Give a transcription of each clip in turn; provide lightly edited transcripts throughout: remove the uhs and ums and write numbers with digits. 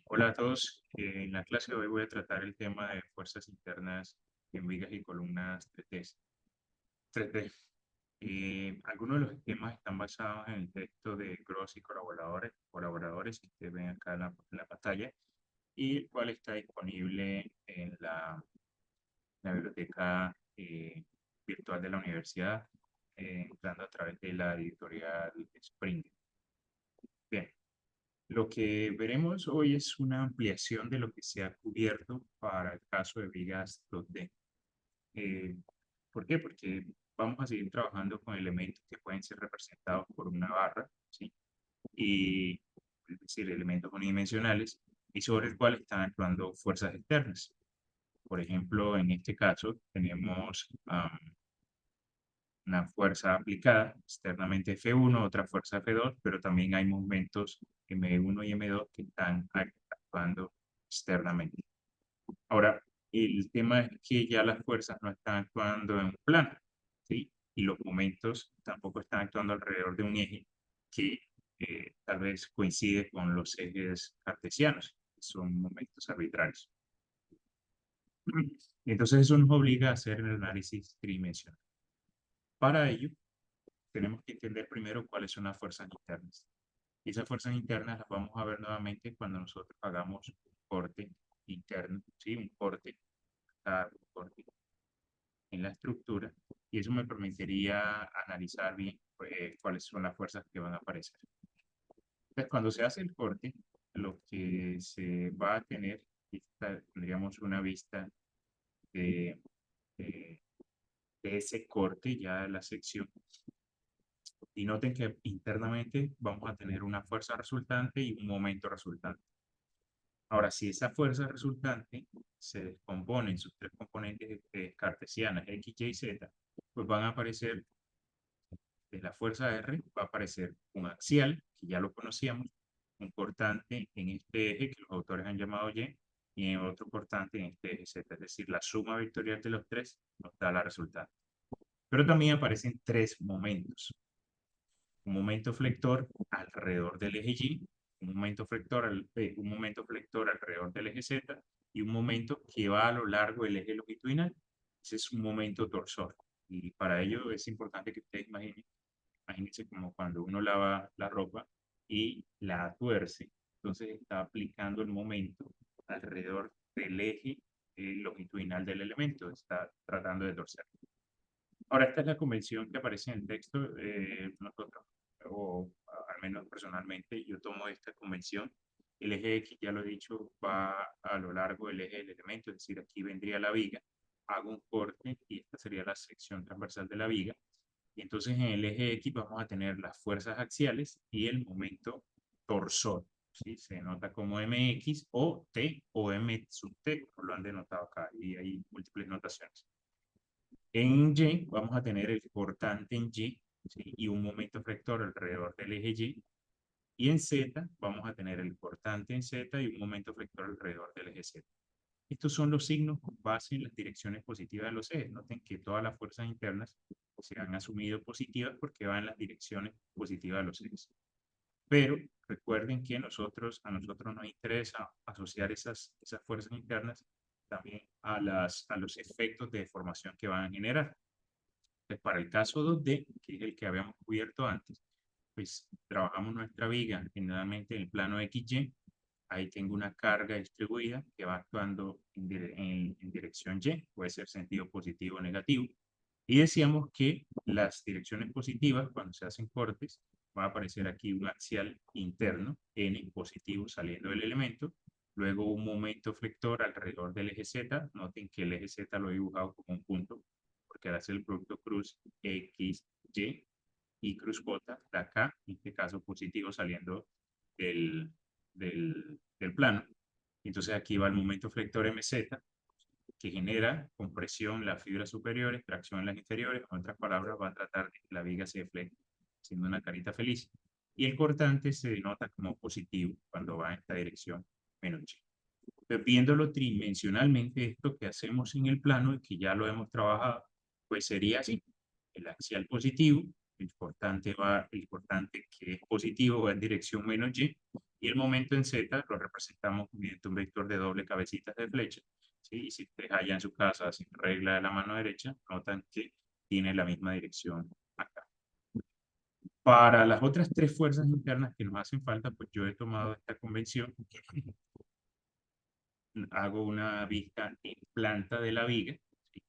Hola a todos. En la clase de hoy voy a tratar el tema de fuerzas internas en vigas y columnas 3D. Algunos de los esquemas están basados en el texto de Gross y colaboradores que ustedes ven acá en la pantalla, y el cual está disponible en la biblioteca virtual de la universidad, entrando a través de la editorial Spring. Bien. Lo que veremos hoy es una ampliación de lo que se ha cubierto para el caso de vigas 2D. Eh, ¿Por qué? Porque vamos a seguir trabajando con elementos que pueden ser representados por una barra, ¿sí? Y, es decir, elementos unidimensionales y sobre el cual están actuando fuerzas externas. Por ejemplo, en este caso tenemos una fuerza aplicada externamente F1, otra fuerza F2, pero también hay momentos M1 y M2 que están actuando externamente. Ahora, el tema es que ya las fuerzas no están actuando en un plano, ¿sí? Y los momentos tampoco están actuando alrededor de un eje que tal vez coincide con los ejes cartesianos, que son momentos arbitrarios. Entonces eso nos obliga a hacer el análisis tridimensional. Para ello, tenemos que entender primero cuáles son las fuerzas internas. Y esas fuerzas internas las vamos a ver nuevamente cuando nosotros hagamos un corte interno, ¿sí? Un corte en la estructura, y eso me permitiría analizar bien cuáles son las fuerzas que van a aparecer. Entonces, cuando se hace el corte, lo que se va a tener, tendríamos una vista de, de, de ese corte, ya la sección. Y noten que internamente vamos a tener una fuerza resultante y un momento resultante. Ahora, si esa fuerza resultante se descompone en sus tres componentes cartesianas, X, Y, Z, pues van a aparecer, de la fuerza R, va a aparecer un axial, que ya lo conocíamos, un cortante en este eje, que los autores han llamado y en otro cortante en este eje Z. Es decir, la suma vectorial de los tres nos da la resultante. Pero también aparecen tres momentos: un momento flector alrededor del eje Y, un momento flector alrededor del eje Z y un momento que va a lo largo del eje longitudinal. Ese es un momento torsor. Y para ello es importante que ustedes imagínense como cuando uno lava la ropa y la tuerce. Entonces está aplicando el momento alrededor del eje longitudinal del elemento. Está tratando de torcer. Ahora, esta es la convención que aparece en el texto. Nosotros, o al menos personalmente, yo tomo esta convención. El eje X, ya lo he dicho, va a lo largo del eje del elemento, es decir, aquí vendría la viga. Hago un corte y esta sería la sección transversal de la viga. Y entonces en el eje X vamos a tener las fuerzas axiales y el momento torsor, ¿sí? Se nota como MX o T o M sub T, como lo han denotado acá, y hay múltiples notaciones. En Y vamos a tener el cortante en Y, ¿sí? Y un momento flector alrededor del eje Y. Y en Z vamos a tener el cortante en Z y un momento flector alrededor del eje Z. Estos son los signos con base en las direcciones positivas de los ejes. Noten que todas las fuerzas internas se han asumido positivas porque van en las direcciones positivas de los ejes. Pero recuerden que a nosotros nos interesa asociar esas fuerzas internas también a los efectos de deformación que van a generar. Pues para el caso 2D, que es el que habíamos cubierto antes, pues trabajamos nuestra viga generalmente en el plano XY. Ahí tengo una carga distribuida que va actuando en dirección Y, puede ser sentido positivo o negativo. Y decíamos que las direcciones positivas, cuando se hacen cortes, va a aparecer aquí un axial interno, N positivo saliendo del elemento, luego un momento flector alrededor del eje Z. Noten que el eje Z lo he dibujado como un punto, porque ahora es el producto cruz X, y cruz J, de acá, en este caso positivo saliendo del, del plano. Entonces aquí va el momento flector MZ, que genera compresión en las fibras superiores, tracción en las inferiores. En otras palabras, va a tratar de que la viga se deflecte, siendo una carita feliz. Y el cortante se denota como positivo cuando va en esta dirección menos y. Entonces, viéndolo tridimensionalmente, esto que hacemos en el plano y que ya lo hemos trabajado, pues sería así: el axial positivo, el cortante que es positivo va en dirección menos y, Y el momento en Z lo representamos mediante un vector de doble cabecitas de flecha, ¿sí? Y si ustedes allá en su casa sin regla de la mano derecha, notan que tiene la misma dirección acá. Para las otras tres fuerzas internas que nos hacen falta, pues yo he tomado esta convención, hago una vista en planta de la viga, ¿sí?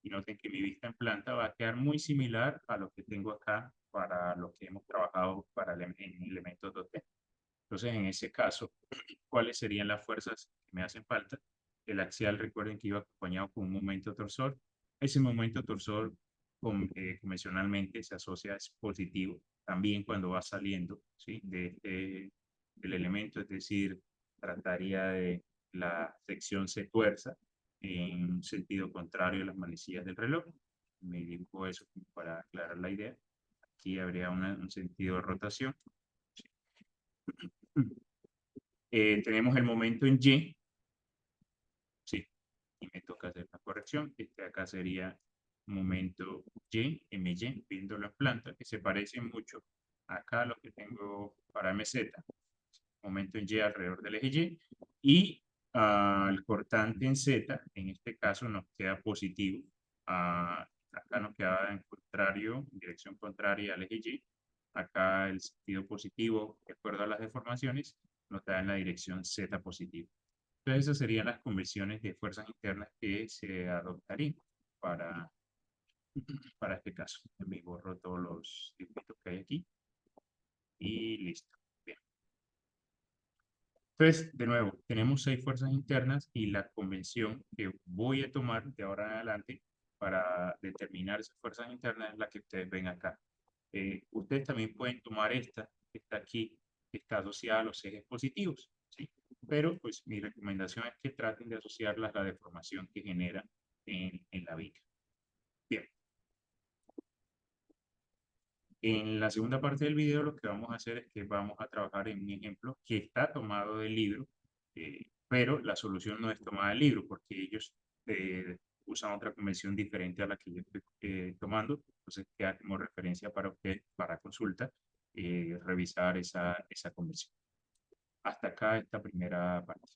Y noten que mi vista en planta va a quedar muy similar a lo que tengo acá para lo que hemos trabajado para en elementos 2D. Entonces, en ese caso, ¿cuáles serían las fuerzas que me hacen falta? El axial, recuerden que iba acompañado con un momento torsor. Ese momento torsor convencionalmente se asocia a positivo, también cuando va saliendo, ¿sí? Del elemento, es decir, trataría de la sección se tuerza en un sentido contrario a las manecillas del reloj. Me dibujo eso para aclarar la idea. Aquí habría un sentido de rotación. Tenemos el momento en Y, sí, y me toca hacer la corrección. Este acá sería momento Y, MY, viéndolo en planta, que se parece mucho acá a lo que tengo para MZ. Momento en Y alrededor del eje Y. Y el cortante en Z, en este caso nos queda positivo. Acá nos queda en contrario, en dirección contraria al eje Y. Acá el sentido positivo, de acuerdo a las deformaciones, nos da en la dirección Z positivo. Entonces, esas serían las convenciones de fuerzas internas que se adoptarían para, para este caso. Me borro todos los dibujitos que hay aquí y listo. Bien. Entonces, de nuevo, tenemos 6 fuerzas internas y la convención que voy a tomar de ahora en adelante para determinar esas fuerzas internas es la que ustedes ven acá. Ustedes también pueden tomar esta que está aquí, que está asociada a los ejes positivos, ¿sí? Pero pues mi recomendación es que traten de asociarlas a la deformación que genera en la viga. Bien. En la segunda parte del video lo que vamos a hacer es que vamos a trabajar en un ejemplo que está tomado del libro, pero la solución no es tomada del libro porque ellos usan otra convención diferente a la que yo estoy tomando. Entonces queda como referencia para usted, para consulta, revisar esa convención. Hasta acá esta primera parte.